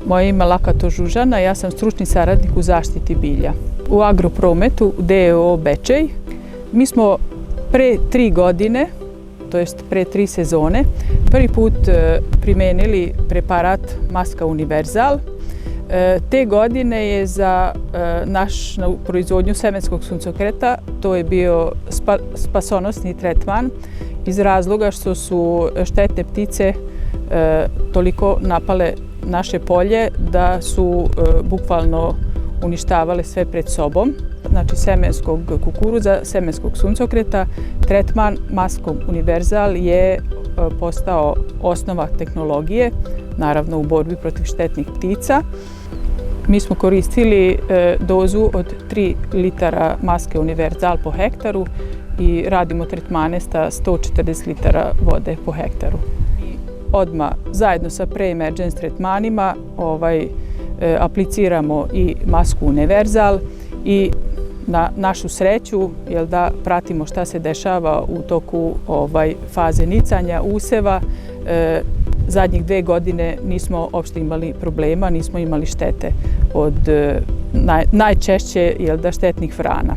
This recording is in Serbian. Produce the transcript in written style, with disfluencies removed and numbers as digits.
Moje ime je Lakato Žužana, ja sam stručni saradnik u zaštiti bilja. U Agroprometu d.o.o. Bečej mi smo pre 3 godine, to jest pre 3 sezone, prvi put primenili preparat Maska Univerzal. Te godine je za našu proizvodnju semenskog suncokreta to je bio spasonosni tretman iz razloga što su štetne ptice toliko napale naše polje da su bukvalno uništavale sve pred sobom. Znači semenskog kukuruza, semenskog suncokreta, tretman Maskom Univerzal je postao osnova tehnologije, naravno u borbi protiv štetnih ptica. Mi smo koristili dozu od 3 litara Maske Univerzal po hektaru i radimo tretmane sa 140 litara vode po hektaru. Odmah zajedno sa pre-emergence tretmanima apliciramo i Masku Univerzal i na našu sreću pratimo šta se dešava u toku faze nicanja, useva. Zadnjih 2 godine nismo uopšte imali problema, nismo imali štete od najčešće štetnih vrana.